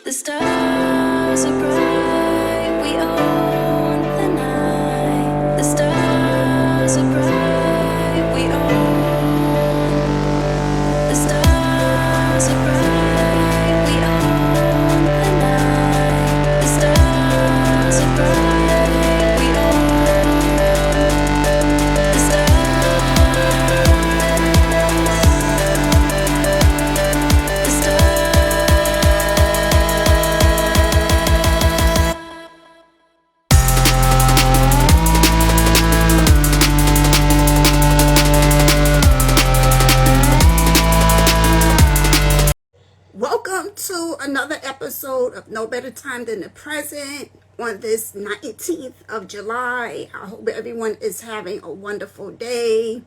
The stars are bright, we own the night. The stars are bright, we own. The stars are bright, we own the night. The stars are bright, we own. The stars. Welcome to another episode of No Better Time Than the Present on this 19th of July. I hope everyone is having a wonderful day.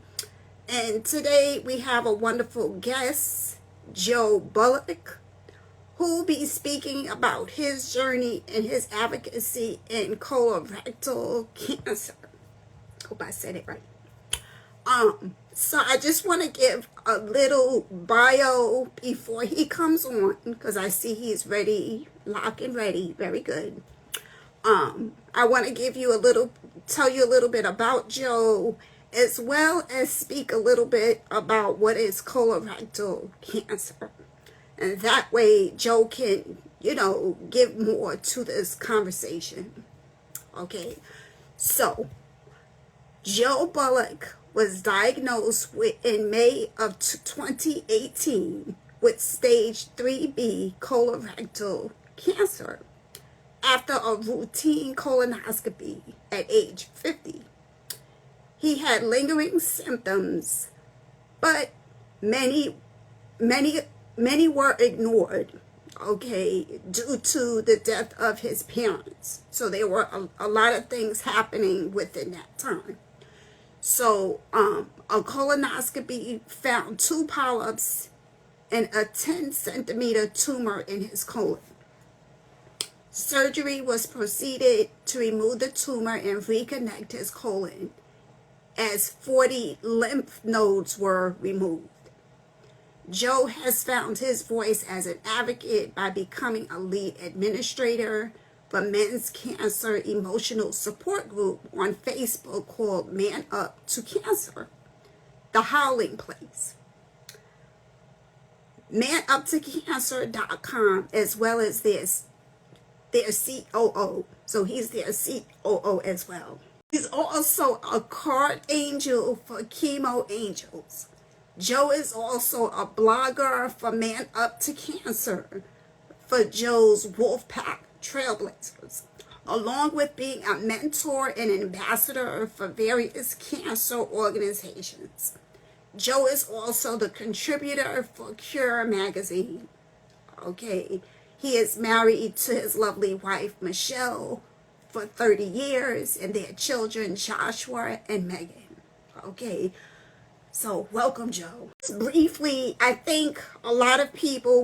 And today we have a wonderful guest, Joe Bullock, who will be speaking about his journey and his advocacy in colorectal cancer. Hope I said it right. So I just want to give a little bio before he comes on, because I see he's ready, lock and ready. Very good. I want to tell you a little bit about Joe, as well as speak a little bit about what is colorectal cancer. And that way Joe can, give more to this conversation. Okay. So Joe Bullock was diagnosed in May of 2018 with stage 3B colorectal cancer after a routine colonoscopy at age 50. He had lingering symptoms, but many were ignored, due to the death of his parents. So there were a lot of things happening within that time. So a colonoscopy found 2 polyps and a 10-centimeter tumor in his colon. Surgery was proceeded to remove the tumor and reconnect his colon, as 40 lymph nodes were removed. Joe has found his voice as an advocate by becoming a lead administrator for Men's Cancer Emotional Support Group on Facebook called Man Up to Cancer, The Howling Place. manuptocancer.com, as well as their C.O.O. So he's their C.O.O. as well. He's also a card angel for Chemo Angels. Joe is also a blogger for Man Up to Cancer for Joe's Wolfpack Trailblazers, along with being a mentor and ambassador for various cancer organizations. Joe is also the contributor for Cure magazine. He is married to his lovely wife Michelle for 30 years, and their children Joshua and Megan. So welcome, Joe. Briefly, I think a lot of people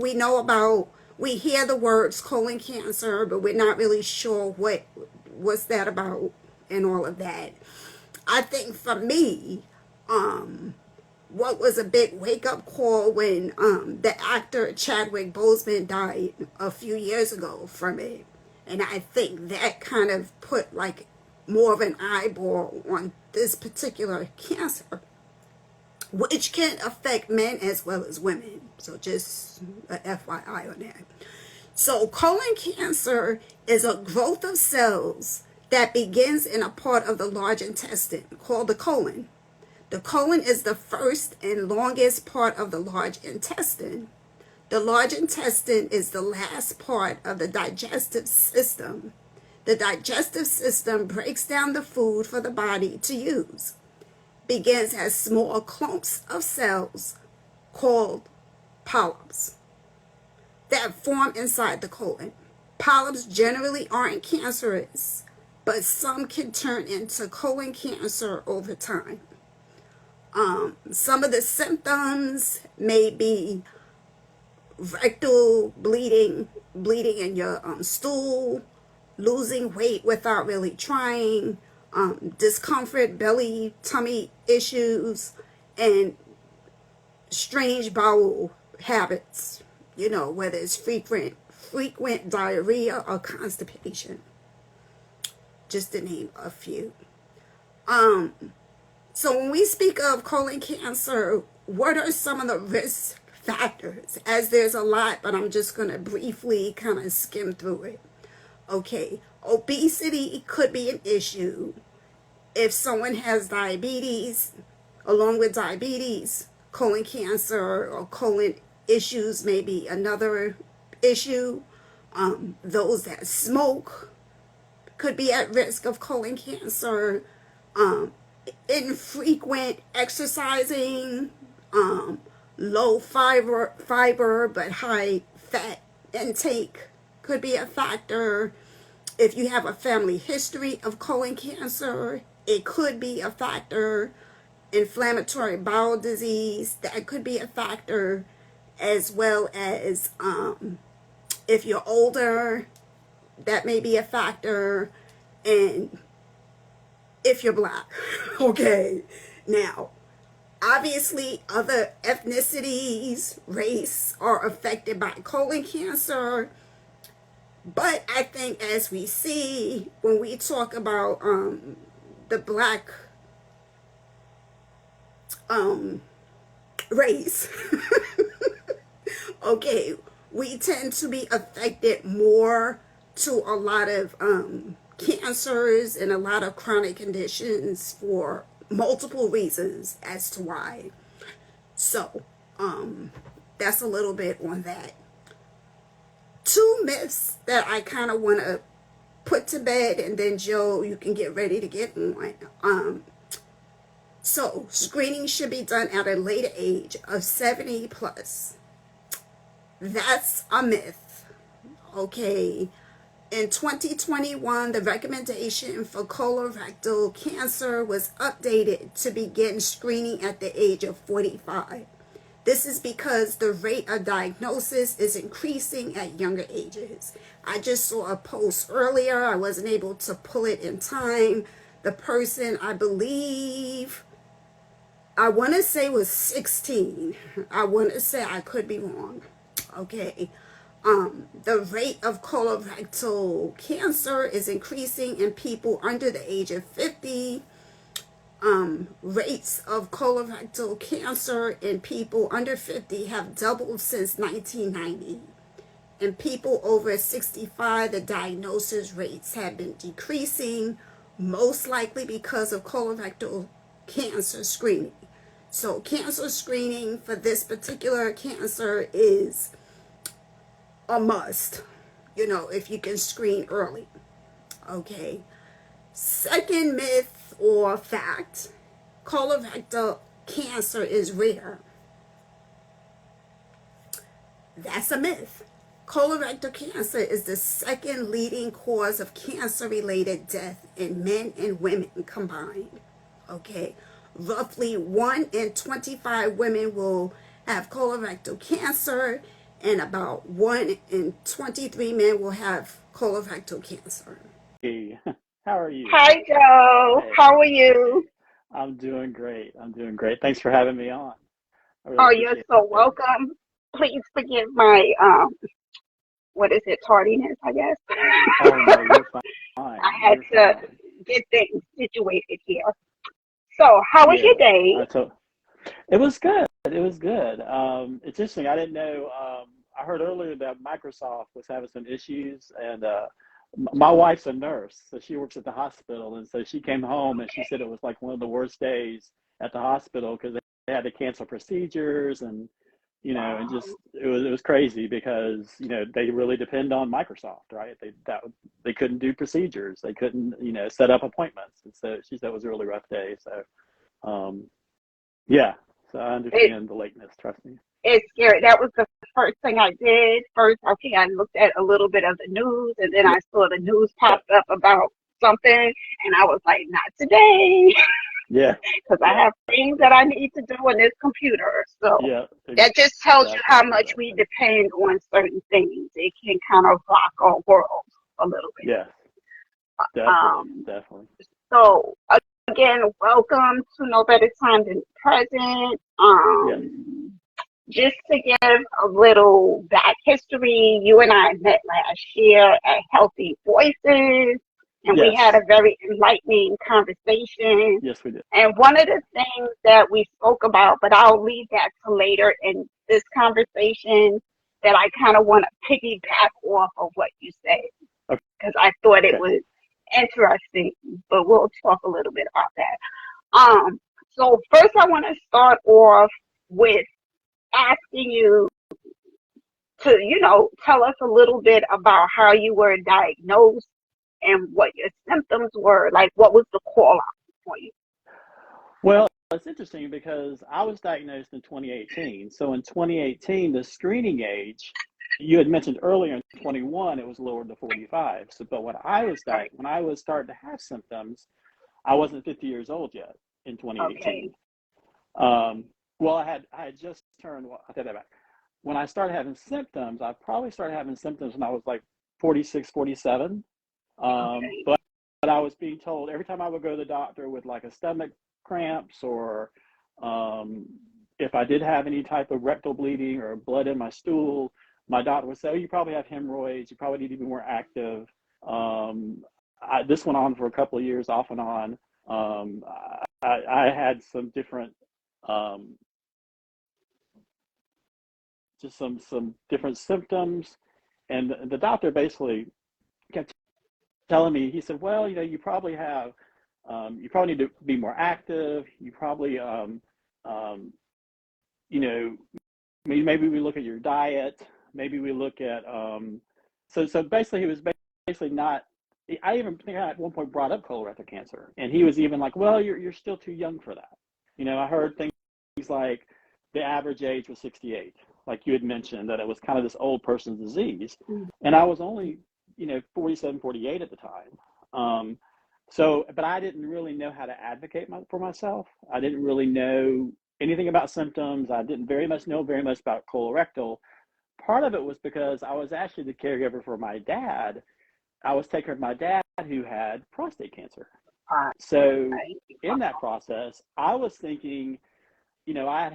we hear the words colon cancer, but we're not really sure what's that about and all of that. I think for me, what was a big wake-up call when the actor Chadwick Boseman died a few years ago from it. And I think that kind of put like more of an eyeball on this particular cancer, which can affect men as well as women. So just a FYI on that. So colon cancer is a growth of cells that begins in a part of the large intestine called the colon. The colon is the first and longest part of the large intestine. The large intestine is the last part of the digestive system. The digestive system breaks down the food for the body to use. Begins as small clumps of cells called polyps that form inside the colon. Polyps generally aren't cancerous, but some can turn into colon cancer over time. Some of the symptoms may be rectal bleeding in your stool, losing weight without really trying, discomfort, belly, tummy issues, and strange bowel habits, whether it's frequent frequent diarrhea or constipation, just to name a few. So when we speak of colon cancer, what are some of the risk factors? As there's a lot, but I'm just going to briefly kind of skim through it. Okay, obesity could be an issue. If someone has diabetes, along with diabetes, colon cancer or colon issues may be another issue. Those that smoke could be at risk of colon cancer. Infrequent exercising, low fiber but high fat intake could be a factor. If you have a family history of colon cancer, it could be a factor. Inflammatory bowel disease, that could be a factor, as well as if you're older, that may be a factor, and if you're black. Okay, now obviously other ethnicities, race are affected by colon cancer, but I think as we see when we talk about the black race, okay, we tend to be affected more to a lot of cancers and a lot of chronic conditions for multiple reasons as to why. So that's a little bit on that. Two myths that I kind of want to put to bed, and then Joe, you can get ready to get on. So screening should be done at a later age of 70 plus. That's a myth. Okay. In 2021, the recommendation for colorectal cancer was updated to begin screening at the age of 45. This is because the rate of diagnosis is increasing at younger ages. I just saw a post earlier. I wasn't able to pull it in time. The person, I believe, I want to say was 16. I want to say, I could be wrong. Okay. The rate of colorectal cancer is increasing in people under the age of 50. Rates of colorectal cancer in people under 50 have doubled since 1990. In people over 65, the diagnosis rates have been decreasing, most likely because of colorectal cancer screening. So cancer screening for this particular cancer is a must, if you can screen early. Okay. Second myth or fact, colorectal cancer is rare. That's a myth. Colorectal cancer is the second leading cause of cancer-related death in men and women combined. Okay. Roughly 1 in 25 women will have colorectal cancer, and about 1 in 23 men will have colorectal cancer. Hey, how are you? Hi, Joe. Hey, How are you? I'm doing great. I'm doing great. Thanks for having me on. I really Oh, you're appreciate so it. welcome. Please forgive my what is it, tardiness, I guess. Oh no, you're fine. I had You're to fine. get things situated here. So, how was your Yeah, day? it was good. It was good. It's interesting. I didn't know. I heard earlier that Microsoft was having some issues, and my wife's a nurse, so she works at the hospital, and so she came home and she said it was like one of the worst days at the hospital because they had to cancel procedures and and Wow. just it was crazy because they really depend on Microsoft, right? They couldn't do procedures, they couldn't set up appointments, and so she said it was a really rough day. So um, yeah, so I It understand the lateness. Trust me. it's scary. That was the first thing I did. First, okay, I looked at a little bit of the news, and then Yep, I saw the news yep, popped up about something, and I was like, not today. yeah, Because I yeah, have things that I need to do on this computer. So yeah. that just tells you how Exactly, much we exactly. depend on certain things. It can kind of rock our world a little bit. Yes, definitely, Um, definitely. so again, welcome to No Better Time Than Present. Yes. just to give a little back history, you and I met last year at Healthy Voices, and we had Yes, a very enlightening conversation. yes, we did. And one of the things that we spoke about, but I'll leave that to later in this conversation, that I kind of want to piggyback off of what you said, Okay. because I thought it Okay. was interesting, but we'll talk a little bit about that. So first I want to start off with asking you to, tell us a little bit about how you were diagnosed and what your symptoms were. Like, what was the call out for you? Well, it's interesting because I was diagnosed in 2018. So in 2018, the screening age, you had mentioned earlier in 21, it was lowered to 45. So, but Right. when I was starting to have symptoms, I wasn't 50 years old yet in Okay. 2018. Well, I had just turned, well, I'll take that back. When I started having symptoms, I probably started having symptoms when I was like 46, 47. Okay. But I was being told every time I would go to the doctor with like a stomach cramps or um, if I did have any type of rectal bleeding or blood in my stool, my doctor would say, "Oh, you probably have hemorrhoids. You probably need to be more active." This went on for a couple of years, off and on. Um, I had some different, um, just some different symptoms, and the doctor basically kept telling me. He said, "Well, you probably have, you probably need to be more active. You probably, um, you know, maybe we look at your diet. Maybe we look at, so basically he was basically not." I even think I at one point brought up colorectal cancer, and he was even like, "Well, you're still too young for that." I heard things like the average age was 68, like you had mentioned, that it was kind of this old person's disease, and I was only 47, 48 at the time. But I didn't really know how to advocate for myself. I didn't really know anything about symptoms. I didn't know very much about colorectal. Part of it was because I was actually the caregiver for my dad. I was taking care of my dad who had prostate cancer. Right. So Right. in that process, I was thinking, I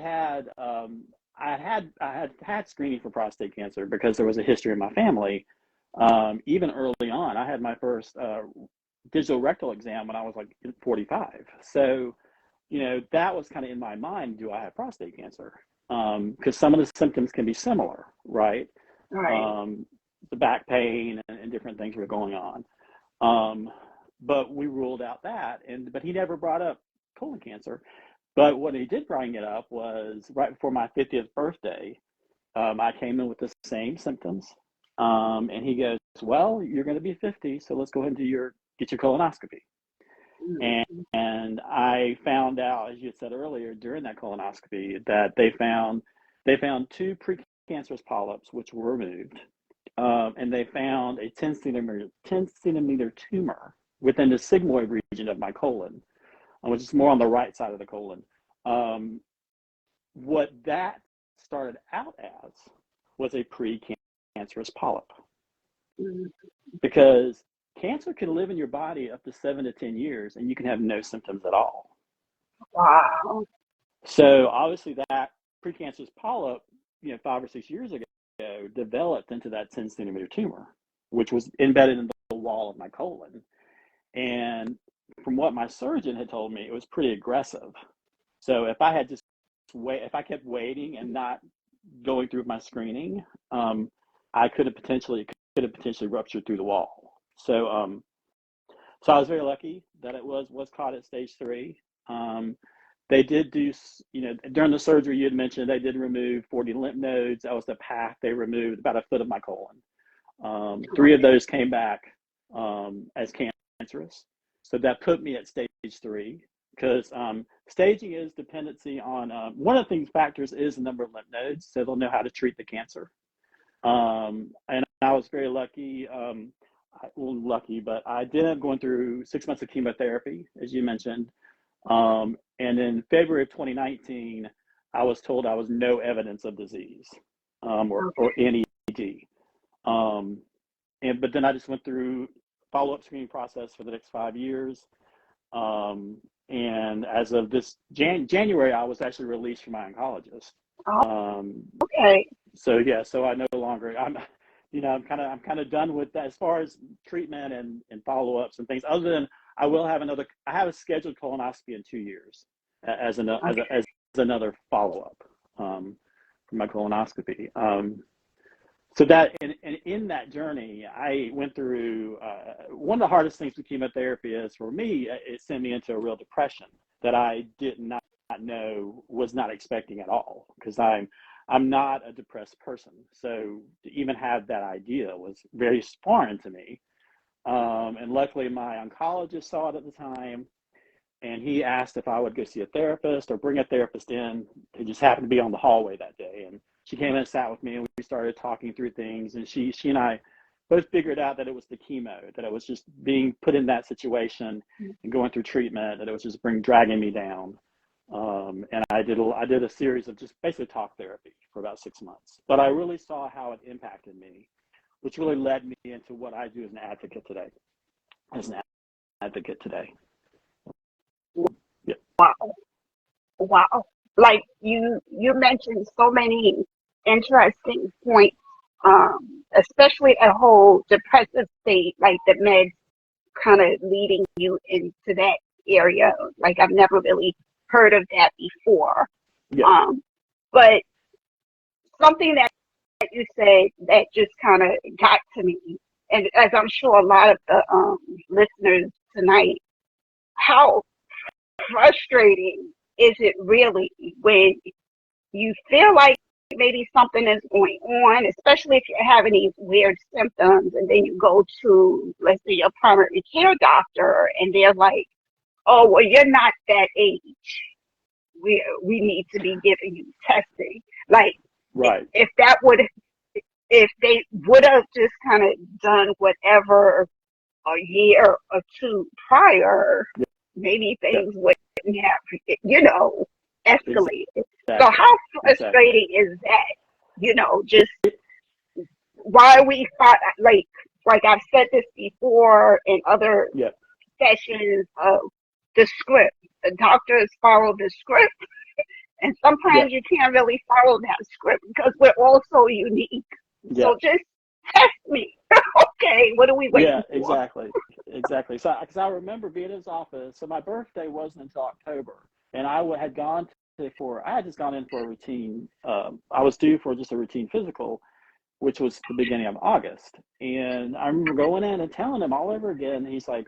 had screening for prostate cancer because there was a history in my family. Even early on, I had my first digital rectal exam when I was like 45. So, that was kind of in my mind. Do I have prostate cancer? Because some of the symptoms can be similar, right? Right. Um, the back pain and different things were going on. But we ruled out that, but he never brought up colon cancer. But what he did bring it up was right before my 50th birthday. I came in with the same symptoms, and he goes, "Well, you're going to be 50, so let's go ahead and get your colonoscopy." And Mm-hmm. I found out, as you had said earlier, during that colonoscopy, that they found two precancerous polyps which were removed, and they found a 10 centimeter tumor within the sigmoid region of my colon, which is more on the right side of the colon. Um, what that started out as was a precancerous polyp, Mm-hmm. because cancer can live in your body up to 7 to 10 years and you can have no symptoms at all. Wow. So obviously that precancerous polyp, 5 or 6 years ago, developed into that 10 centimeter tumor, which was embedded in the wall of my colon. And from what my surgeon had told me, it was pretty aggressive. So if I kept waiting and not going through my screening, I could have potentially ruptured through the wall. So I was very lucky that it was caught at stage 3. They did do, during the surgery you had mentioned, they did remove 40 lymph nodes. That was the path they removed, about a foot of my colon. 3 of Okay. those came back as cancerous. So that put me at stage 3, because staging is dependency on, one of the things factors is the number of lymph nodes, so they'll know how to treat the cancer. And I was very lucky. But I did end up going through 6 months of chemotherapy, as you mentioned. And in February of 2019, I was told I was no evidence of disease, or Okay. NED. Um, but then I just went through follow-up screening process for the next 5 years. Um, and as of this January, I was actually released from my oncologist. Oh, Um, okay. so yeah, so I no longer I'm kind of done with that as far as treatment and follow ups and things. Other than I have a scheduled colonoscopy in 2 years as Okay. as another follow up for my colonoscopy. So that and in that journey, I went through one of the hardest things with chemotherapy is for me, it sent me into a real depression that I did not know, was not expecting at all, because I'm not a depressed person. So to even have that idea was very foreign to me. And luckily, my oncologist saw it at the time, and he asked if I would go see a therapist or bring a therapist in. He just happened to be on the hallway that day, and she came in and sat with me, and we started talking through things. And she and I both figured out that it was the chemo, that it was just being put in that situation and going through treatment, that it was just dragging me down. And I did a series of just basically talk therapy for about 6 months. But I really saw how it impacted me, which really led me into what I do as an advocate today. As an advocate today. Yeah. Wow. Wow. Like you mentioned so many interesting points, especially a whole depressive state, like the meds kind of leading you into that area. Like I've never really heard of that before. Yeah. Um, but something that you said that just kind of got to me, and as I'm sure a lot of the listeners tonight, how frustrating is it really when you feel like maybe something is going on, especially if you're having these weird symptoms, and then you go to, let's say, your primary care doctor, and they're like, "Oh, well, you're not that age. We need to be giving you testing." Like, Right. if that would, if they would have just kind of done whatever a year or two prior, maybe Yeah. things wouldn't have, escalated. So Exactly. how Exactly. frustrating is that? Just why we thought like I've said this before in other Yeah. sessions of the script. The doctors follow the script, and Yeah. sometimes you can't really follow that script because we're all so unique. Yeah. So just test me. Okay, what are we Yeah. waiting for? Exactly. Exactly. So, because I remember being in his office, so my birthday wasn't until October, and had gone I had just gone in for a routine. I was due for just a routine physical, which was the beginning of August. And I remember going in and telling him all over again. He's like,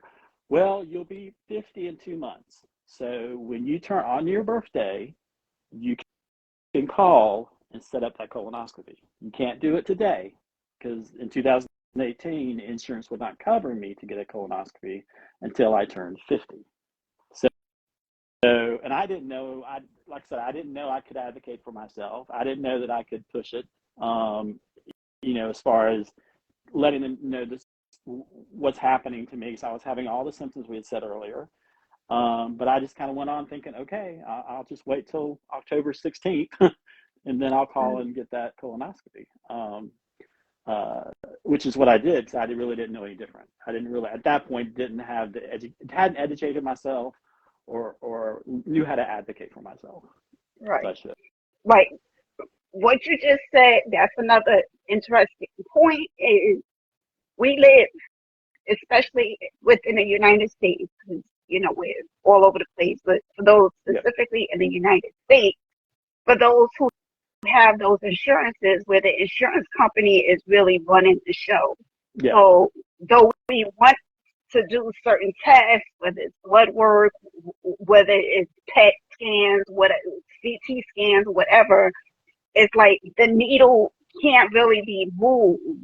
"Well, you'll be 50 in 2 months. So when you turn on your birthday, you can call and set up that colonoscopy. You can't do it today because in 2018, insurance would not cover me to get a colonoscopy until I turned 50. So, and I didn't know, like I said, I didn't know I could advocate for myself. I didn't know that I could push it, um, as far as letting them know this, what's happening to me. So I was having all the symptoms we had said earlier. But I just kind of went on thinking, okay, I'll just wait till October 16th and then I'll call and get that colonoscopy. Uh, which is what I did because I really didn't know any different. I didn't really, at that point, didn't have hadn't educated myself or knew how to advocate for myself as I Right. should. Like what you just said, that's another interesting point is we live, especially within the United States, 'cause, we're all over the place, but for those Yeah, specifically in the United States, for those who have those insurances where the insurance company is really running the show. yeah, So though we want to do certain tests, whether it's blood work, whether it's PET scans, whether CT scans, whatever, it's like the needle can't really be moved yeah,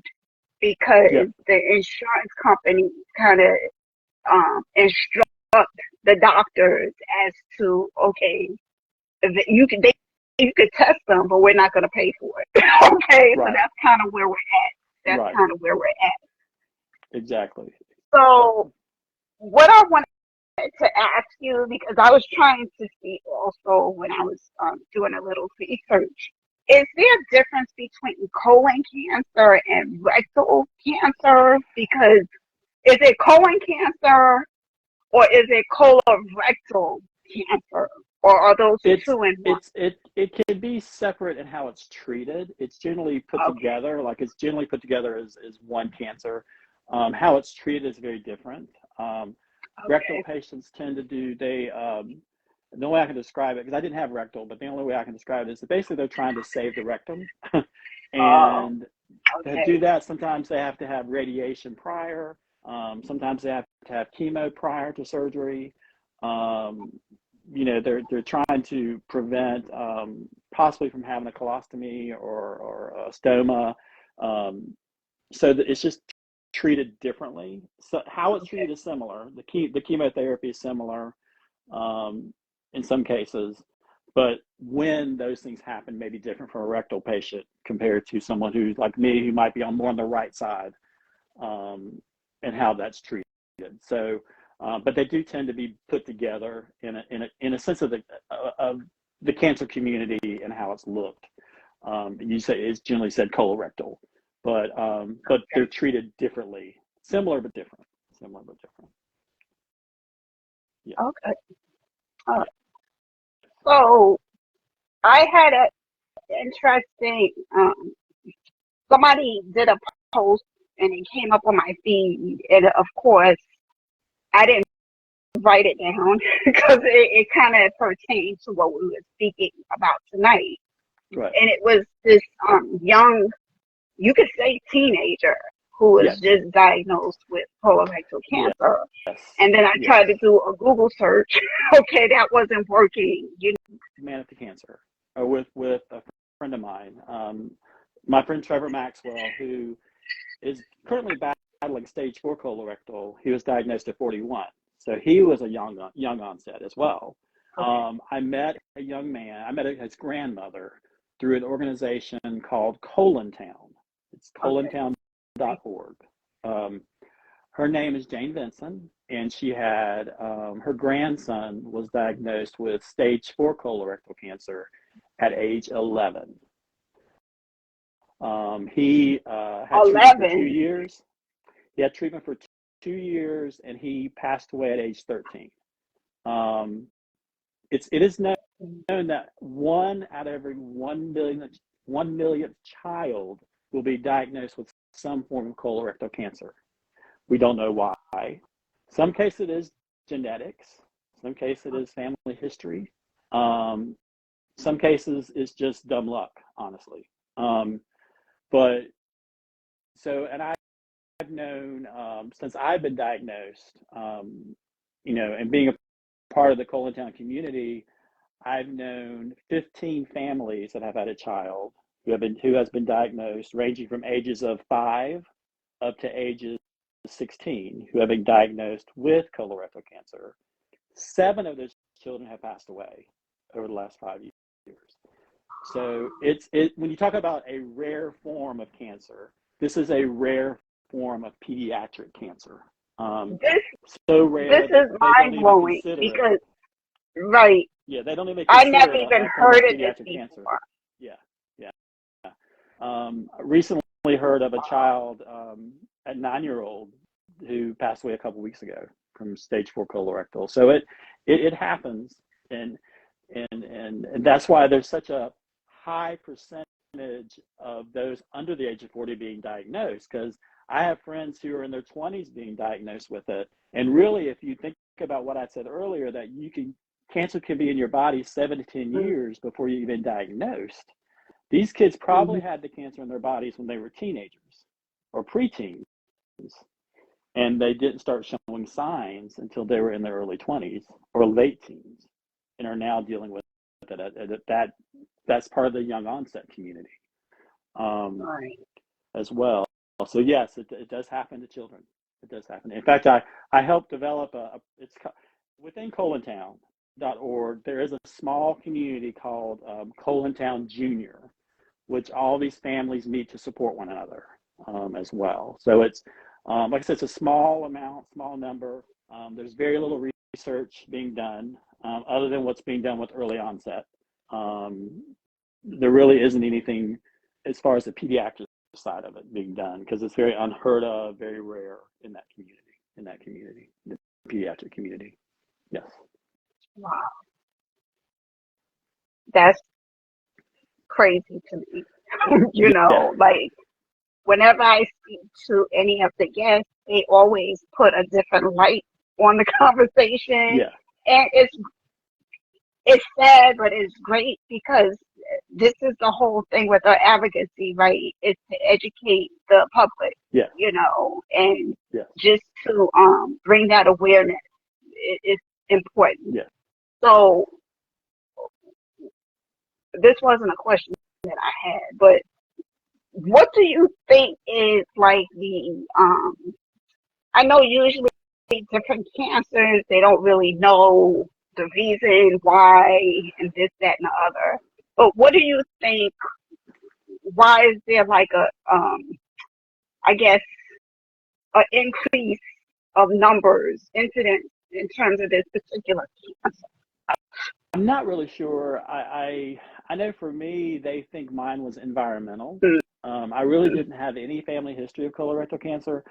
because the insurance company kind of instruct the doctors as to, okay, you could test them, but we're not going to pay for it. Okay, so right, that's kind of where we're at. That's right, kind of where we're at. exactly, So exactly. what I wanted to ask you, because I was trying to see also when I was doing a little research, is there a difference between colon cancer and rectal cancer? Because is it colon cancer or is it colorectal cancer? or are those It's two in one? it can be separate in how it's treated. It's generally put Okay, together, like it's generally put together as one cancer. How it's treated is very different. Rectal okay, patients tend to do the only way I can describe it, because I didn't have rectal, but the only way I can describe it is that basically they're trying to save the rectum. oh, And to do okay, that, sometimes they have to have radiation prior. Sometimes they have to have chemo prior to surgery. Um, they're trying to prevent possibly from having a colostomy or a stoma. Um, so that it's just treated differently. So how it's okay, treated is similar. The chemotherapy is similar um, in some cases, but when those things happen may be different for a rectal patient compared to someone who's like me, who might be on more on the right side, um, and how that's treated. So, but they do tend to be put together in a sense of the cancer community and how it's looked. You say it's generally said colorectal, but they're treated differently, similar but different, similar but different. Yeah. okay. All right. So I had an interesting. Somebody did a post and it came up on my feed, and of course I didn't write it down because it kind of pertains to what we were speaking about tonight. Right. And it was this young, you could say teenager, who was Yes. just diagnosed with colorectal Yes. cancer. And then I Yes. tried to do a Google search. Okay, that wasn't working. Man to cancer, with a friend of mine, my friend Trevor Maxwell, who is currently battling stage 4 colorectal. He was diagnosed at 41, so he was a young onset as well. Okay, I met a young man. I met his grandmother through an organization called Colontown. It's okay, colontown.org. Um, her name is Jane Vinson, and she had her grandson was diagnosed with stage 4 colorectal cancer at age 11. He had treatment for 2 11. years. He had treatment for 2 years, and he passed away at age 13. Um, it is known that 1 out of every 1 millionth child will be diagnosed with some form of colorectal cancer. We don't know why. Some case it is genetics. Some case it is family history. Um, some cases it's just dumb luck, honestly. But so, and I've known since I've been diagnosed, and being a part of the Colontown community, I've known 15 families that have had a child who has been diagnosed, ranging from ages of 5 up to ages 16, who have been diagnosed with colorectal cancer. 7 of those children have passed away over the last 5 years. So it when you talk about a rare form of cancer, this is a rare form of pediatric cancer. Um, This so this rare that is they don't mind even blowing consider it. because right, Yeah, they don't even I consider never it even a form of heard of this pediatric cancer. before. Yeah, yeah. Recently heard of a child, a 9-year-old, who passed away a couple weeks ago from stage 4 colorectal. So it happens, and and that's why there's such a high percentage of those under the age of 40 being diagnosed, because I have friends who are in their 20s being diagnosed with it. And really, if you think about what I said earlier, that cancer can be in your body 7 to 10 years before you're even diagnosed. These kids probably Mm-hmm. had the cancer in their bodies when they were teenagers or preteens, and they didn't start showing signs until they were in their early 20s or late teens, and are now dealing with it. That's part of the young onset community, Right. as well. So yes, it does happen to children. It does happen. In fact, I helped develop it's within Colontown.org. There is a small community called Colontown Junior, which all these families meet to support one another, as well. So it's like I said, it's a small number. There's very little research being done, other than what's being done with early onset. Um, there really isn't anything as far as the pediatric side of it being done, because it's very unheard of, very rare in that community, the pediatric community. Yes. Wow. that's crazy to me. Yeah, Like whenever I speak to any of the guests, they always put a different light on the conversation. yeah, And it's sad, but it's great because this is the whole thing with our advocacy, right? It's to educate the public, yeah, and yes, just to bring that awareness. It's important. yeah. So this wasn't a question that I had, but what do you think is like the I know usually different cancers, they don't really know the reason why and this, that, and the other. But what do you think? Why is there like I guess, an increase of numbers, incidents in terms of this particular cancer? I'm not really sure. I know for me, they think mine was environmental. I really didn't have any family history of colorectal cancer.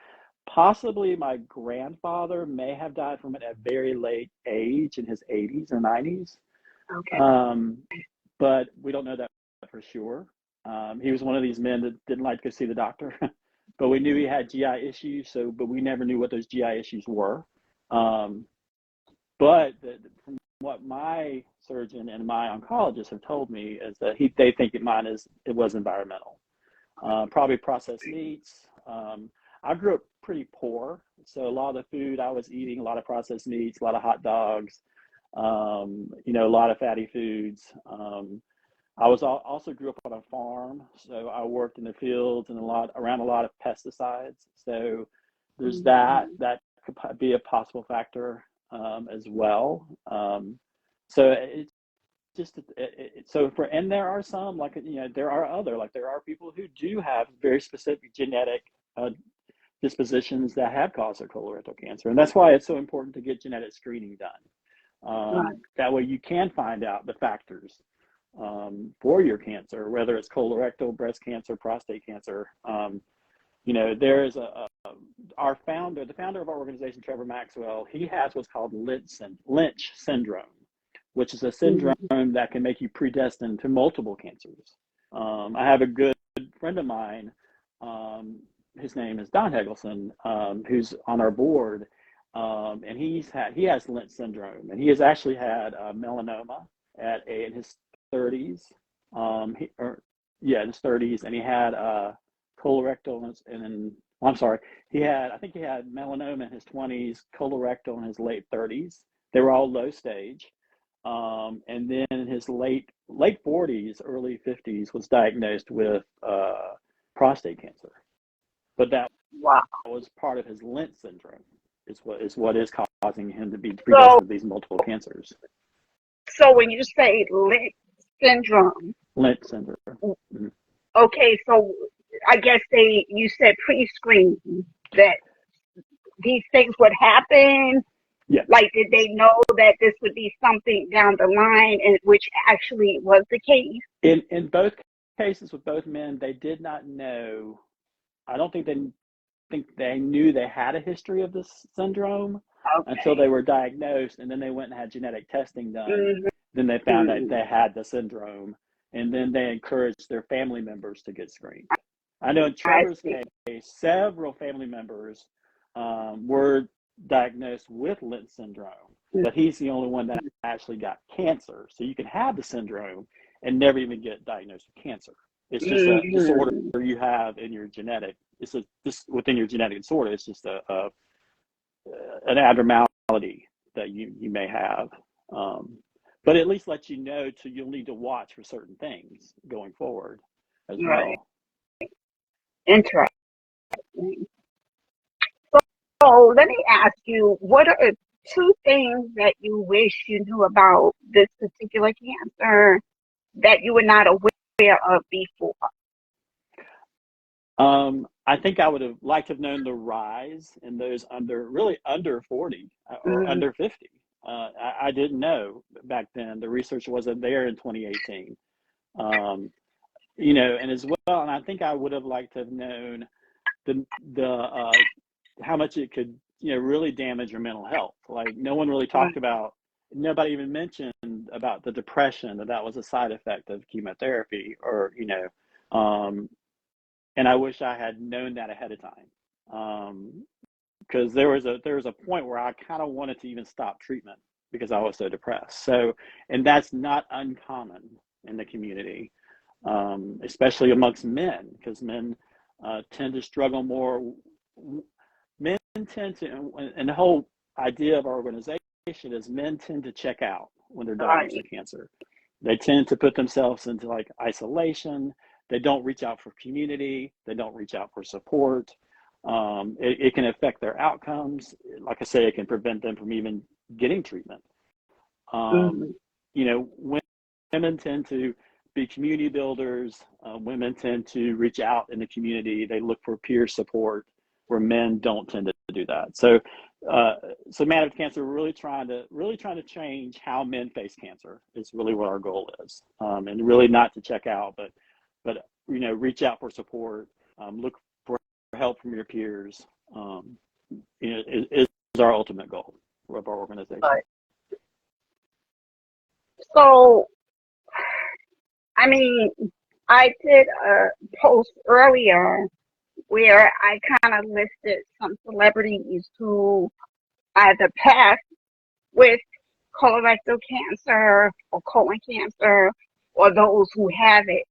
Possibly my grandfather may have died from it at a very late age in his 80s or 90s. Okay. Um, but we don't know that for sure. He was one of these men that didn't like to go see the doctor, but we knew he had GI issues. But we never knew what those GI issues were. Um, but from what my surgeon and my oncologist have told me is that they think it was environmental. Probably processed meats. I grew up pretty poor, so a lot of the food I was eating, a lot of processed meats, a lot of hot dogs, a lot of fatty foods. I also grew up on a farm, so I worked in the fields and around a lot of pesticides. So there's that could be a possible factor as well. So it's just and there are some there are people who do have very specific genetic uh, dispositions that have caused their colorectal cancer, and that's why it's so important to get genetic screening done. Right. That way you can find out the factors for your cancer, whether it's colorectal, breast cancer, prostate cancer. There is the founder of our organization, Trevor Maxwell. He has what's called Lynch syndrome, which is a syndrome that can make you predestined to multiple cancers. I have a good friend of mine. His name is Don Hegelson, who's on our board, and he has Lynch syndrome, and he has actually had melanoma in his 30s. In his 30s, and he had colorectal, I'm sorry, I think he had melanoma in his 20s, colorectal in his late 30s. They were all low stage. And then in his late 40s, early 50s, was diagnosed with prostate cancer. But that Wow. was part of his Lynch syndrome. Is what is causing him to be So, predestined to these multiple cancers. so when you say Lynch syndrome, Lynch syndrome. Mm-hmm. okay, so I guess you said pre-screen that these things would happen. Yeah. Like, did they know that this would be something down the line, and which actually was the case? In both cases with both men, they did not know. I don't think they knew they had a history of this syndrome until Okay. they were diagnosed, and then they went and had genetic testing done. Mm-hmm. Then they found out they had the syndrome, and then they encouraged their family members to get screened. I know in I Trevor's see. case, several family members were diagnosed with Lynch syndrome, but he's the only one that actually got cancer. So you can have the syndrome and never even get diagnosed with cancer. It's just a disorder Mm-hmm. you have in your genetic. This within your genetic disorder. It's just an abnormality that you may have. But at least let you know, so you'll need to watch for certain things going forward as Right. well. Interesting. So let me ask you, what are two things that you wish you knew about this particular cancer that you were not aware of before? I think I would have liked to have known the rise in those under 40 or Mm-hmm. under 50. I didn't know back then. The research wasn't there in 2018. And as well, and I think I would have liked to have known the how much it could really damage your mental health. Like, no one really talked about, nobody even mentioned about the depression, that was a side effect of chemotherapy, or and I wish I had known that ahead of time, because there was a point where I kind of wanted to even stop treatment because I was so depressed. So, and that's not uncommon in the community, especially amongst men, because men tend to struggle more. Men tend to, and the whole idea of our organization is men tend to check out when they're diagnosed Right. with cancer. They tend to put themselves into like isolation. They don't reach out for community. They don't reach out for support. It can affect their outcomes. Like I say, it can prevent them from even getting treatment. Mm-hmm. Women tend to be community builders. Women tend to reach out in the community. They look for peer support, where men don't tend to do that. So, Man with Cancer, we're really trying to change how men face cancer. Is really what our goal is, and really not to check out, but reach out for support. Look for help from your peers. Is our ultimate goal of our organization. Right. So, I mean, I did a post earlier where I kind of listed some celebrities who either passed with colorectal cancer or colon cancer, or those who have it.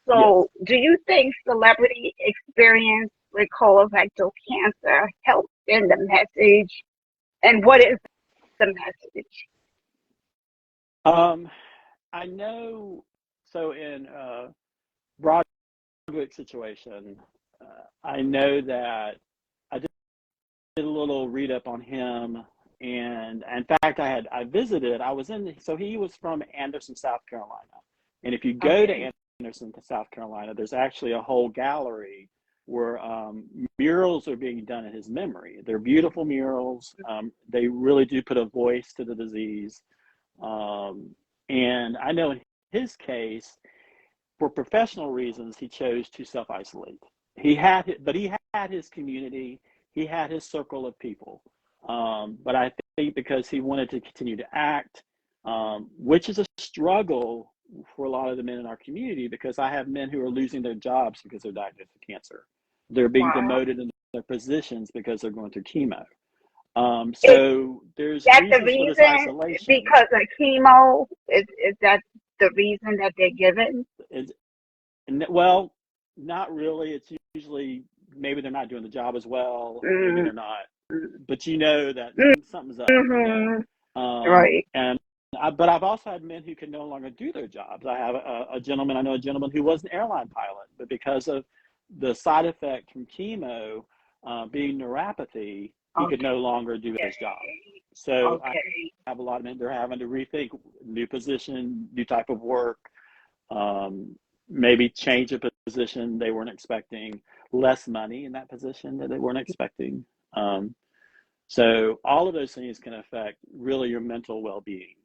Yes. So, do you think celebrity experience with colorectal cancer helps in the message? And what is the message? I know. So in Broderick's situation, I know that I did a little read up on him, and in fact, I visited. I was in. So he was from Anderson, South Carolina, and if you go Okay. to Anderson, South Carolina, there's actually a whole gallery where murals are being done in his memory. They're beautiful murals. They really do put a voice to the disease. And I know in his case, for professional reasons, he chose to self-isolate. He had his community, he had his circle of people. But I think because he wanted to continue to act, which is a struggle for a lot of the men in our community, because I have men who are losing their jobs because they're diagnosed with cancer. They're being Wow. demoted in their positions because they're going through chemo. Is So there's that the reasons for this reason? isolation. Because of chemo? Is that the reason that they're given? Is Well, not really. It's usually maybe they're not doing the job as well. Maybe they're not, but that something's up. Mm-hmm. Right. But I've also had men who can no longer do their jobs. I have a gentleman. I know a gentleman who was an airline pilot, but because of the side effect from chemo, being neuropathy, he could Okay. no longer do his job. So I Okay. have a lot of men. They're having to rethink new position, new type of work. Maybe change a position they weren't expecting, less money in that position that they weren't expecting. So all of those things can affect really your mental well-being,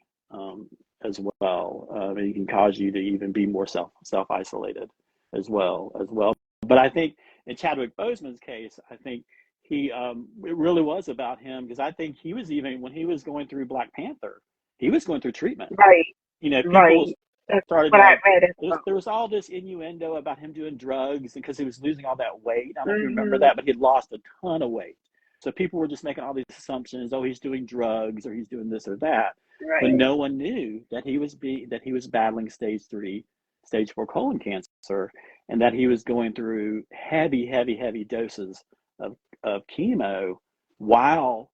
as well. It can cause you to even be more self-isolated as well. But I think in Chadwick Boseman's case, I think it really was about him, because I think he was, even when he was going through Black Panther, he was going through treatment. Right. People Right. That's started what I like, read as well. there was all this innuendo about him doing drugs because he was losing all that weight. I don't know if you remember Mm-hmm. that, but he had lost a ton of weight. So people were just making all these assumptions. Oh, he's doing drugs, or he's doing this or that, when Right. no one knew that he was battling stage 4 colon cancer, and that he was going through heavy, heavy, heavy doses of chemo while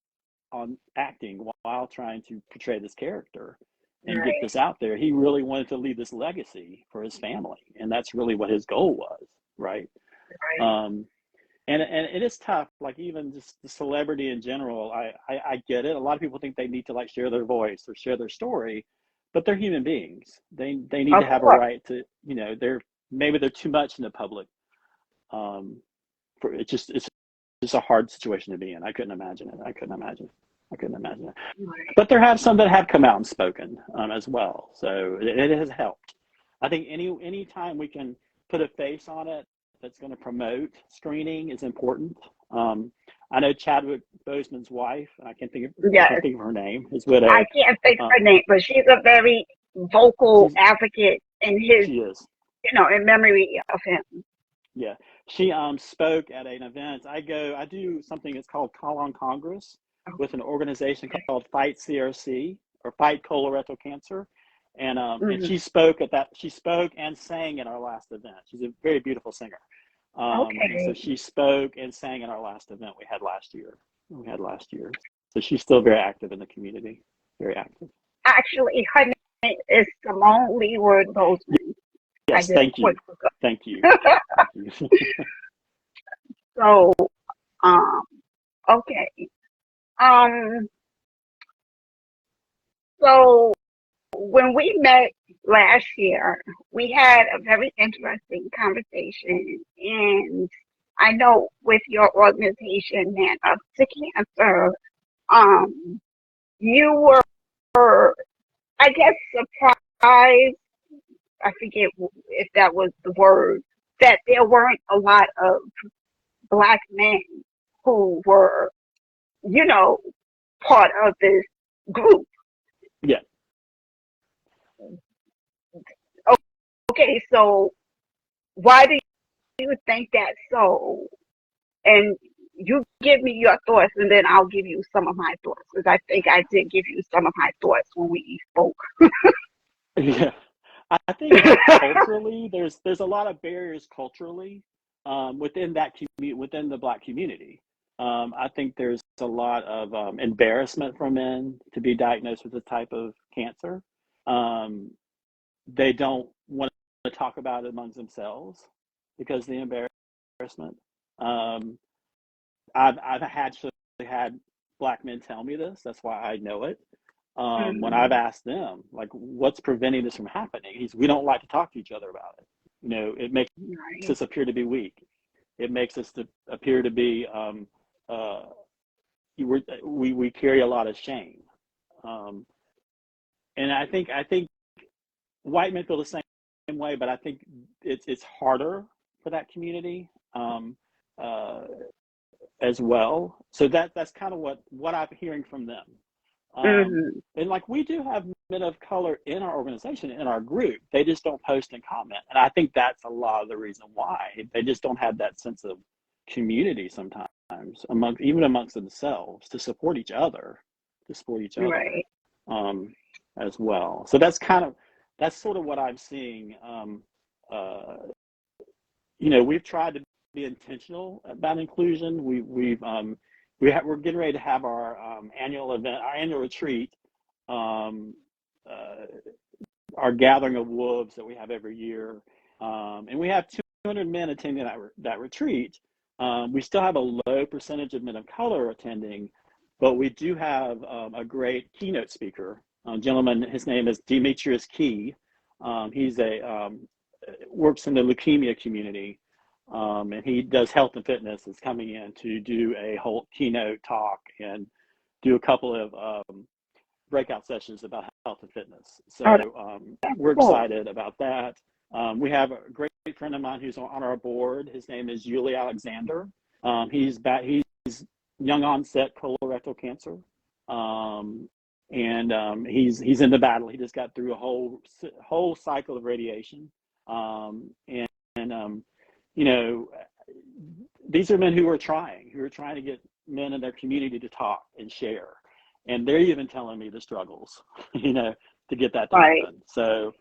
while trying to portray this character and get Right. this out there. He really wanted to leave this legacy for his family, and that's really what his goal was, right? Right. um, and it is tough. Like, even just the celebrity in general, I get it. A lot of people think they need to like share their voice or share their story, but they're human beings. They need Of to have a course. right to, they're too much in the public. It's just a hard situation to be in. I couldn't imagine it. I couldn't imagine it. Right. But there have some that have come out and spoken, as well. So it has helped. I think any time we can put a face on it that's going to promote screening is important. I know Chadwick Boseman's wife, and I can't think Yes. of her name, his I widow. can't think of Uh, her name, but she's a very vocal She's advocate in his, she is. in memory of him. Yeah. She spoke at an event. I do something that's called Call on Congress with an organization called Fight CRC or Fight Colorectal Cancer. And Mm-hmm. she spoke and sang at our last event. She's a very beautiful singer. And so Okay. she spoke and sang at our last event we had last year. So she's still very active in the community. Very active. Actually, her name is Simone Leeward Bozeman. I Yes, did a thank quick you. look. Thank you. Thank you. So, um, okay. Um, so when we met last year, we had a very interesting conversation, and I know with your organization, Man Up to Cancer, um, you were, I guess, surprised. I forget if that was the word, that there weren't a lot of Black men who were, you know, part of this group. Yeah. Okay, so why do you think that's so? And you give me your thoughts, and then I'll give you some of my thoughts, because I think I did give you some of my thoughts when we spoke. Yeah. I think culturally, there's a lot of barriers culturally within within the Black community. I think there's a lot of embarrassment for men to be diagnosed with this type of cancer. Um, they don't want to talk about it amongst themselves because of the embarrassment. Um, I've actually had Black men tell me this. That's why I know it. When I've Mhm. asked them, like, what's preventing this from happening? We don't like to talk to each other about it. It makes Right. us appear to be weak. It makes us appear to be, uh, we carry a lot of shame. Um, and I think white men feel the same way, but I think it's harder for that community uh, as well. So that's kind of what I'm hearing from them. Mhm. And like we do have men of color in our organization, in our group, they just don't post and comment. And I think that's a lot of the reason why they just don't have that sense of community sometimes even amongst themselves to support each other, to support each other Right. um, as well. So that's sort of what I'm seeing. Uh, we've tried to be intentional about inclusion. We're getting ready to have our annual event, our annual retreat, um, uh, our gathering of wolves that we have every year, and we have 200 men attending that retreat. We still have a low percentage of men of color attending, but we do have a great keynote speaker, a gentleman. His name is Demetrius Key. He's a works in the leukemia community, and he does health and fitness. Is coming in to do a whole keynote talk and do a couple of breakout sessions about health and fitness. Oh, So that's we're cool. excited about that. We have a great friend of mine who's on our board. His name is Yuli Alexander. He's young onset colorectal cancer, and he's in the battle. He just got through a whole cycle of radiation, and you know, these are men who are trying to get men in their community to talk and share, and they're even telling me the struggles, to get that to Right. happen. So,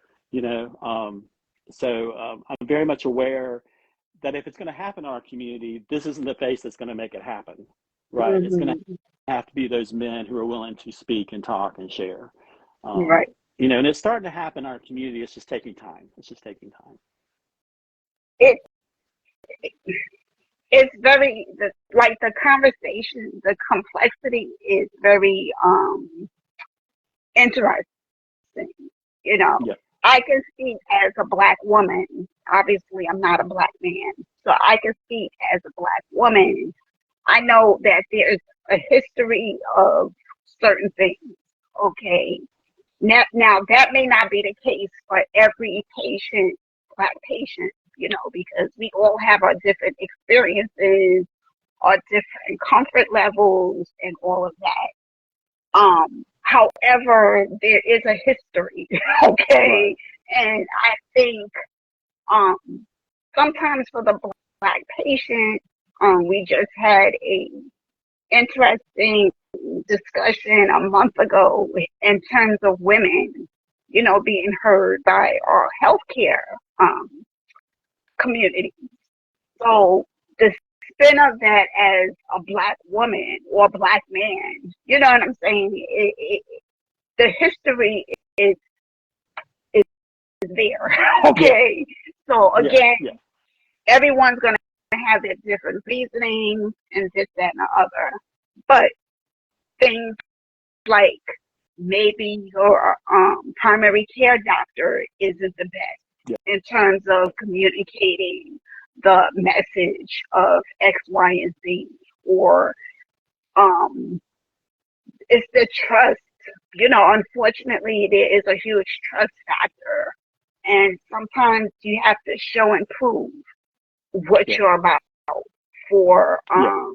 I'm very much aware that if it's going to happen in our community, this isn't the face that's going to make it happen, right? It's going to Mhm. have to be those men who are willing to speak and talk and share. Right. And it's starting to happen in our community. It's just taking time. It's just taking time. It it's very like the conversation, the complexity is very interesting. You know, Yeah. I can speak as a Black woman. Obviously, I'm not a Black man, so I can speak as a Black woman. I know that there's a history of certain things. Okay, now that may not be the case for every patient, Black patient. Because we all have our different experiences, our different comfort levels, and all of that. However, there is a history, Right. okay? And I think um, sometimes for the Black patient, we just had a interesting discussion a month ago in terms of women, being heard by our healthcare um, community. Yeah. So the spin of that as a Black woman or Black man, you know what I'm saying? The history is is there. Yeah. Okay. So Yeah. again, Yeah. everyone's gonna have their different reasonings and this, that, and the other. But things like maybe your primary care doctor isn't the best Yeah. in terms of communicating the message of X, Y, and Z, or um, it's the trust. Unfortunately, there is a huge trust factor, and sometimes you have to show and prove what Yeah. you're about for Yeah.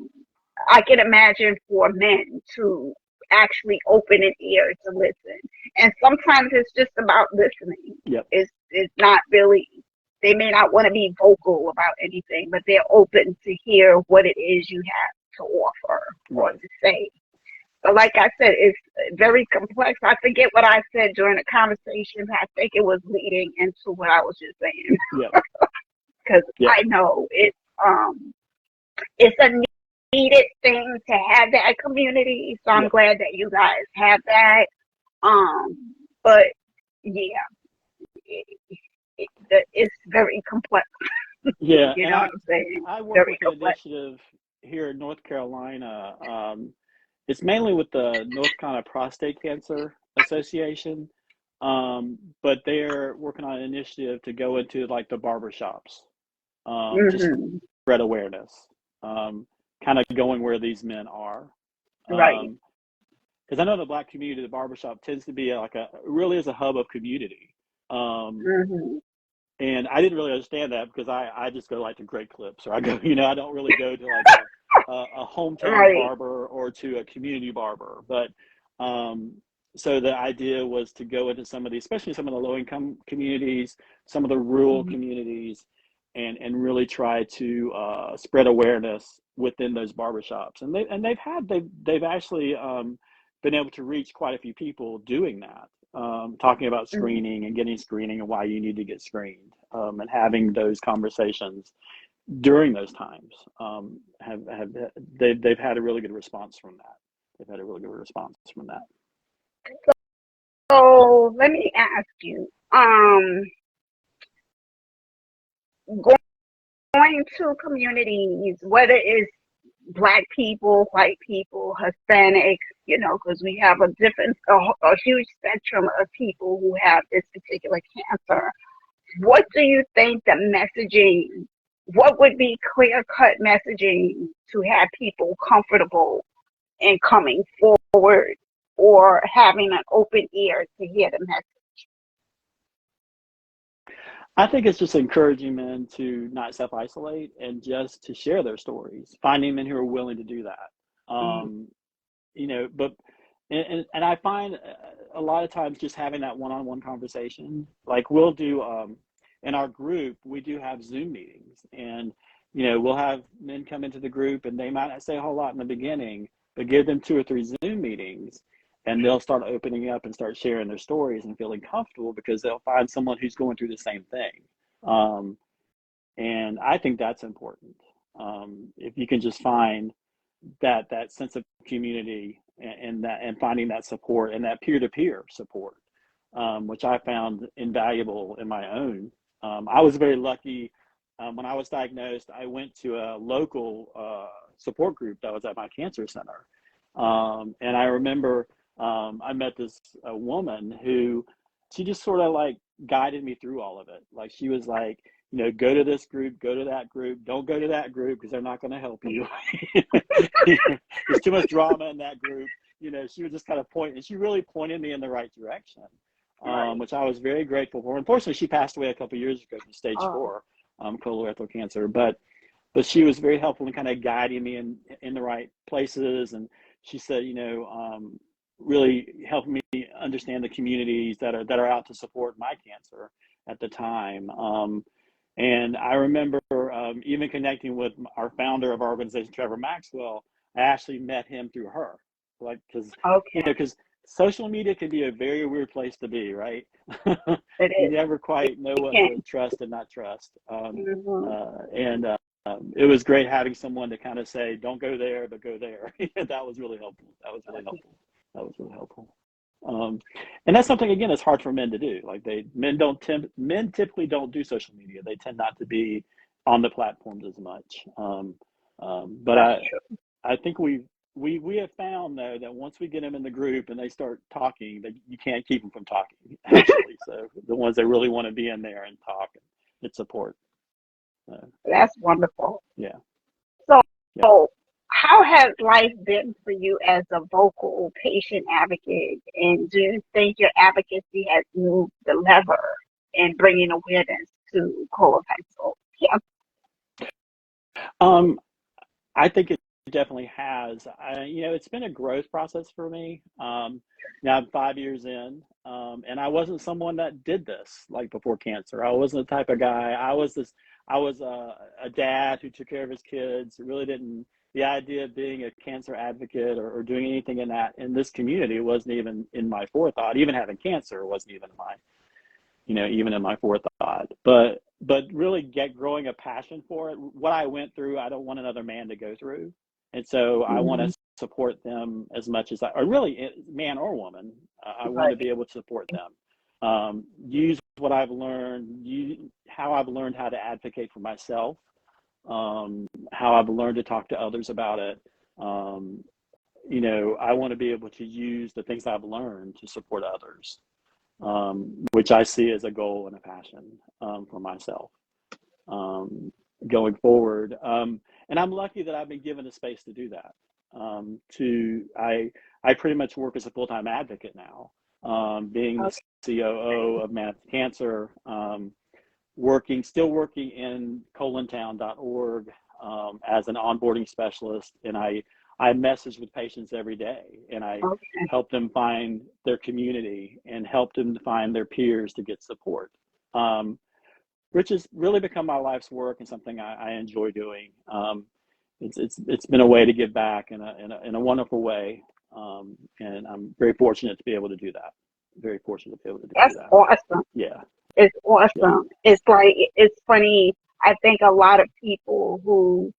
I can imagine for men to actually open an ear to listen. And sometimes it's just about listening. Yeah. It's not really, they may not want to be vocal about anything, but they're open to hear what it is you have to offer or Right. to say. So like I said, it's very complex. I forget what I said during the conversation. I think it was leading into what I was just saying Yeah. because Yeah. I know it's a needed thing to have that community. So I'm Yeah. glad that you guys have that. But yeah, it's very complex. Yeah. You And know what I'm saying? I work Very with an complex. initiative here in North Carolina. It's mainly with the North Carolina Prostate Cancer Association, but they're working on an initiative to go into like the barber shops, to Hmm. spread awareness, um, kind of going where these men are. Right. Because I know the Black community, the barbershop tends to be like really is a hub of community. Um, Hmm. and I didn't really understand that because I just go like to Great Clips or I go, I don't really go to like a hometown Right. barber or to a community barber. But um, so the idea was to go into some of these, especially some of the low income communities, some of the rural Mhm. communities, and really try to spread awareness within those barbershops. And they've actually been able to reach quite a few people doing that, talking about Mhm. screening and getting screening and why you need to get screened, and having those conversations during those times. Have they've had a really good response from that. They've had a really good response from that. So let me ask you, going to communities, whether it's Black people, white people, Hispanics, because we have a huge spectrum of people who have this particular cancer. What do you think the messaging, what would be clear cut messaging to have people comfortable in coming forward or having an open ear to hear the message? I think it's just encouraging men to not self isolate and just to share their stories, finding men who are willing to do that. Mm-hmm. But and I find a lot of times just having that one-on-one conversation, like we'll do in our group, we do have Zoom meetings, and we'll have men come into the group, and they might not say a whole lot in the beginning, but give them 2 or 3 Zoom meetings, and they'll start opening up and start sharing their stories and feeling comfortable because they'll find someone who's going through the same thing. Um, and I think that's important. If you can just find that sense of community and finding that support and that peer-to-peer support, which I found invaluable in my own. I was very lucky. When I was diagnosed, I went to a local support group that was at my cancer center, and I remember I met this woman who she just sort of like guided me through all of it. Like she was like, go to this group, go to that group, don't go to that group because they're not going to help you. There's too much drama in that group. She would just kind of point, and she really pointed me in the right direction, Right. which I was very grateful for. Unfortunately, she passed away a couple of years ago from stage Oh, 4 colorectal cancer, but she was very helpful in kind of guiding me in the right places. And she said, really helped me understand the communities that are out to support my cancer at the time. And I remember even connecting with our founder of our organization, Trevor Maxwell. I actually met him through her, like Okay. because social media can be a very weird place to be, right? It You is. never quite know what Can. to trust and not trust. Mm-hmm. And it was great having someone to kind of say, "Don't go there, but go there." That was really helpful. That was really helpful. That was really helpful. Um, and that's something again that's hard for men to do. Like men typically don't do social media. They tend not to be on the platforms as much. But That's I think we have found though that once we get them in the group and they start talking, that you can't keep them from talking true. actually. So the ones that really want to be in there and talk and get support. That's wonderful. Yeah, So, yeah. how has life been for you as a vocal patient advocate? And do you think your advocacy has moved the lever in bringing awareness to colorectal cancer? Um, I think it definitely has. It's been a growth process for me. Now I'm 5 years in, and I wasn't someone that did this like before cancer. I wasn't the type of guy. I was a dad who took care of his kids. Really didn't. The idea of being a cancer advocate or doing anything in this community wasn't even in my forethought. Even having cancer wasn't even in my even in my forethought. But really growing a passion for it. What I went through, I don't want another man to go through, and so I want Mm-hmm. to support them as much as or really man or woman. I want to Right. be able to support them. Use what I've learned, how I've learned how to advocate for myself, how I've learned to talk to others about it. Um, I want to be able to use the things I've learned to support others, which I see as a goal and a passion for myself going forward. And I'm lucky that I've been given the space to do that. I pretty much work as a full-time advocate now, being the Okay. C.O.O of MUTC Cancer, still working in colontown.org as an onboarding specialist, and I message with patients every day, and I Okay. help them find their community and help them find their peers to get support, which has really become my life's work and something I enjoy doing. It's been a way to give back in a wonderful way, and I'm very fortunate to be able to do that. Very fortunate to be able to do That's that. awesome. Yeah, It's yeah, awesome. It's like, it's funny. I think a lot of people who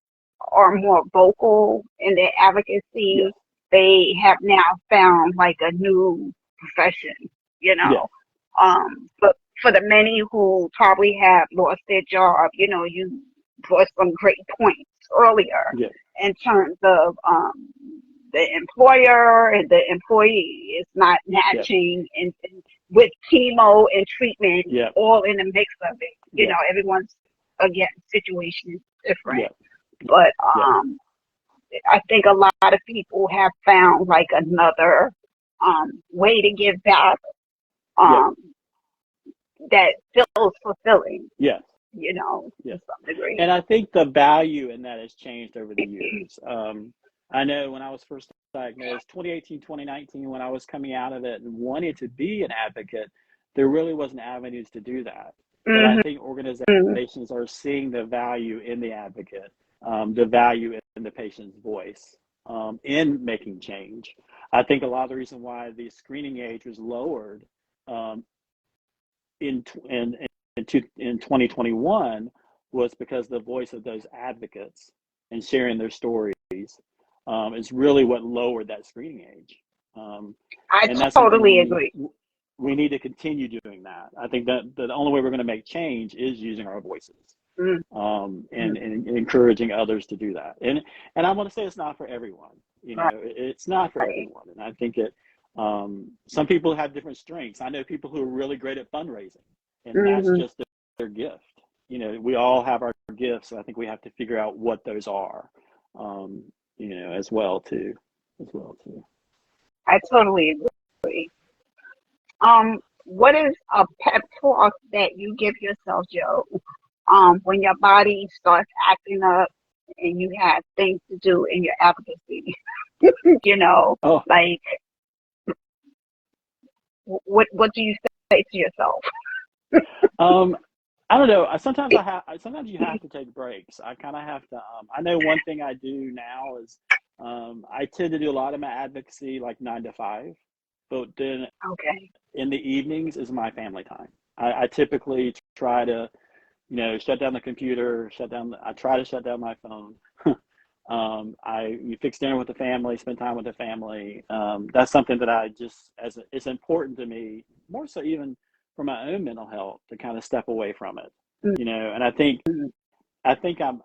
are more vocal in their yes, advocacy, they have now found like a new profession, you yeah, know. But for the many who probably have lost their job, you brought some great points earlier yeah, in terms of the employer and the employee is not yeah, matching and with chemo and treatment yeah, all in the mix of it. yeah, Everyone's again situation is different. yeah, But yeah, I think a lot of people have found like another way to give back yeah, um that feels fulfilling, yes, to yes. some degree. And I think the value in that has changed over the years. I know when I was first diagnosed, 2018, 2019, when I was coming out of it and wanting to be an advocate, there really wasn't avenues to do that. But I Hmm. think organizations are seeing the value in the advocate, the value in the patient's voice, in making change. I think a lot of the reason why the screening age was lowered um, in, in, in 2021 was because the voice of those advocates and sharing their stories is really what lowered that screening age. Um, I and that's something totally agree. we need to continue doing that. I think that the only way we're going to make change is using our voices, Mm-hmm. and encouraging others to do that. And I want to say it's not for everyone. It's not for Right. everyone. And I think some people have different strengths. I know people who are really great at fundraising, and that's Hmm. just their gift. We all have our gifts, so I think we have to figure out what those are, um, as well too, as well too. I totally agree. What is a pep talk that you give yourself, Joe, when your body starts acting up and you have things to do in your advocacy? you know, Oh, like What do you say to yourself? Um, I don't know. Sometimes you have to take breaks. I kind of have to. I know one thing I do now is I tend to do a lot of my advocacy like 9 to 5, but then Okay. in the evenings is my family time. I typically try to, shut down the computer, I try to shut down my phone. You fix dinner with the family, spend time with the family. That's something that it's important to me, more so even for my own mental health, to kind of step away from it, and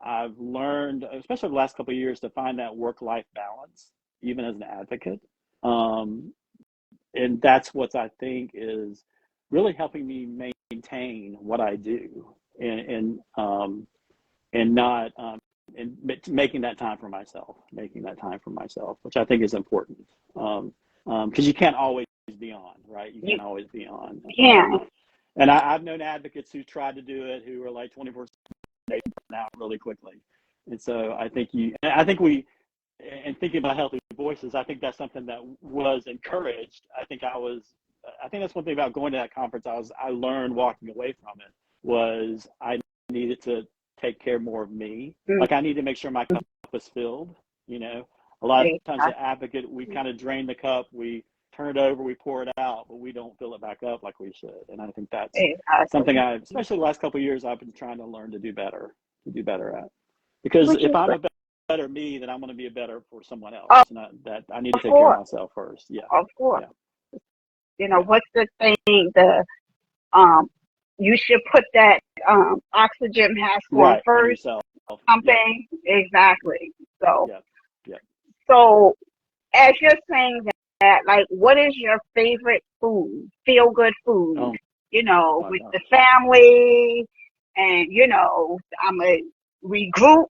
I've learned, especially the last couple of years, to find that work-life balance, even as an advocate. And that's what I think is really helping me maintain what I do, and not and making that time for myself, which I think is important. Because you can't always be on, right? You You can't always be on. can. And I've known advocates who tried to do it, who were like 24/7 out really quickly. And so I think and thinking about healthy voices, I think that's something that was encouraged. I think that's one thing about going to that conference. I learned walking away from it was I needed to take care more of me. Mm, Like I need to make sure my cup was filled. A lot of times exactly. the advocate, we kind of drain the cup, we turn it over, we pour it out, but we don't fill it back up like we should. And I think that's something Exactly. especially the last couple of years, I've been trying to learn to do better at. Because Which if is I'm great. a better me, then I'm going to be a better for someone Of else. And that I need to take care of course. myself first. Yeah, Of course. yeah, yeah, What's the thing? Um, you should put that oxygen mask on right, on first. yourself. Yep, Something exactly. So, yep, yep. so as you're saying that, like, what is your favorite food? Feel good food. Oh my With the gosh. family, and I'm a regroup,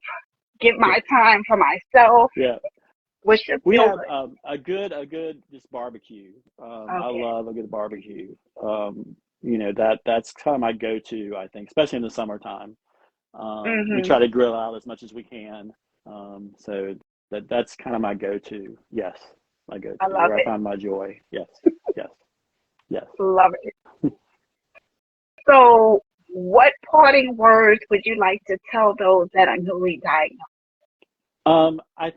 get Yeah, my time for myself. yeah. What's your We feel have good? a good just barbecue. I Okay. love a good barbecue. That's kind of my go-to, I think, especially in the summertime. We Mhm. try to grill out as much as we can. So that's kind of my go-to. Yes, my I go-to, love where I it. find my joy. Yes, yes, yes. Love it. So, what parting words would you like to tell those that are newly diagnosed? I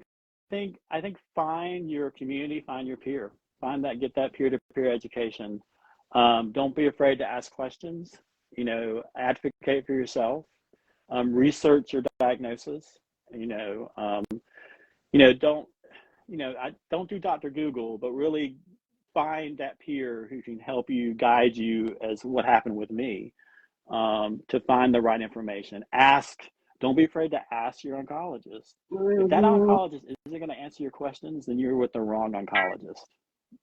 think find your community, find your peer, get that peer-to-peer education. Don't be afraid to ask questions. Advocate for yourself. Research your diagnosis. You know, um, don't I don't do Dr. Google, but really find that peer who can help you, guide you, as what happened with me, to find the right information. Don't be afraid to ask your oncologist. If that Mhm. oncologist isn't going to answer your questions, then you're with the wrong oncologist.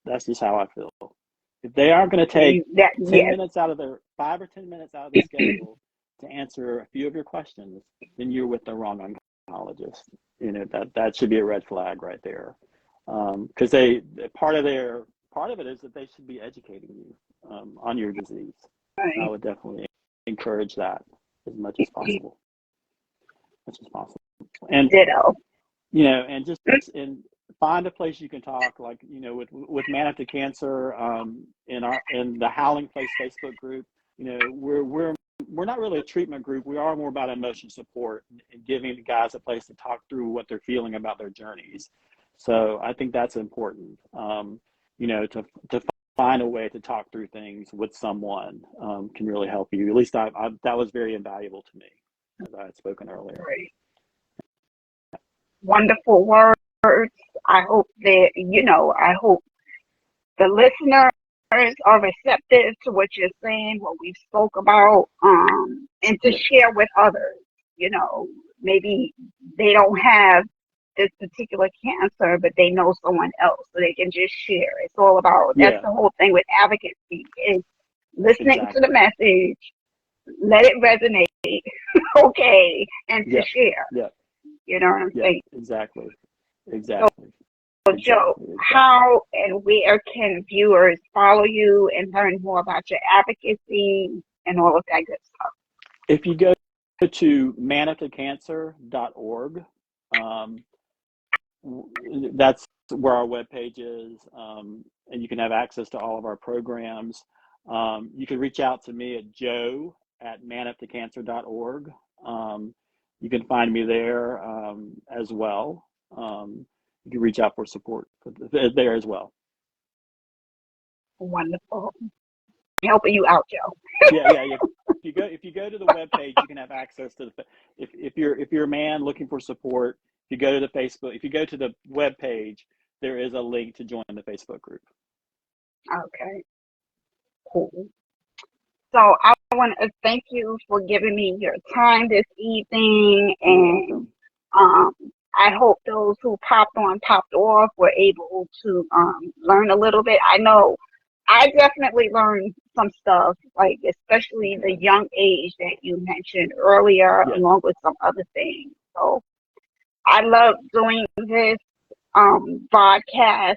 That's just how I feel. If they aren't going to take That 10 yes. minutes out of their 5 or 10 minutes out of their schedule to answer a few of your questions, then you're with the wrong oncologist. That should be a red flag right there. Because part of it is that they should be educating you on your disease. I Right. would definitely encourage that as much as possible, and Ditto. and just and find a place you can talk, like with Man After Cancer, in the Howling Place Facebook group. We're not really a treatment group. We are more about emotional support and giving the guys a place to talk through what they're feeling about their journeys. So I think that's important. To find a way to talk through things with someone can really help you. At least that was very invaluable to me, as I had spoken earlier. Right. Wonderful words. I hope I hope the listeners are receptive to what you're saying, what we spoke about, and to Yeah, share with others. You know, Maybe they don't have this particular cancer, but they know someone else, so they can just share. It's all about that's yeah, the whole thing with advocacy is listening to the exactly. message, let it resonate, okay, and to Yep, share. yep, You know what I'm yep, saying? exactly, So, exactly, Joe, exactly, exactly. how and where can viewers follow you and learn more about your advocacy and all of that good stuff? If you go to manaftercancer.org, um, that's where our webpage is, and you can have access to all of our programs. You can reach out to me at joe@manuptocancer.org. You can find me there as well. You can reach out for support there as well. Wonderful. Helping you out, Joe. Yeah. If you go to the webpage, you can have access to the. If you're a man looking for support, if you go to the Facebook, if you go to the webpage, there is a link to join the Facebook group. Okay, cool. So I want to thank you for giving me your time this evening, and I hope those who popped on, popped off were able to learn a little bit. I know I definitely learned some stuff, like especially the young age that you mentioned earlier, Yes. along with some other things. So I love doing this podcast,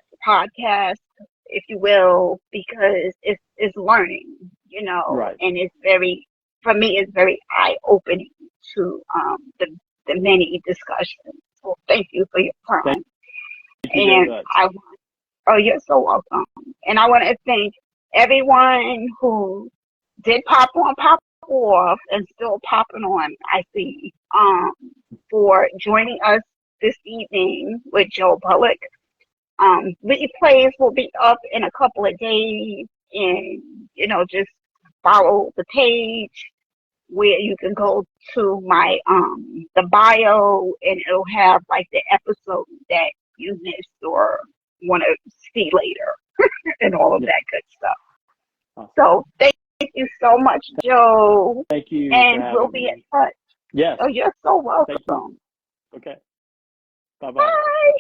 if you will, because it's learning, Right. and it's very, for me, it's very eye opening to the many discussions. So thank you for your Thank time. you very And much. oh, you're so welcome. And I want to thank everyone who did pop on, pop off, and still popping on, I see, for joining us this evening with Joe Bullock. Replays will be up in a couple of days, and just follow the page where you can go to my the bio, and it'll have like the episode that you missed or want to see later and all of Yeah. that good stuff. Awesome. So thank you so much, Joe. Thank you And for we'll having be me. in touch. Yes. Oh, you're so welcome. Thank you. Okay. Bye-bye. Bye.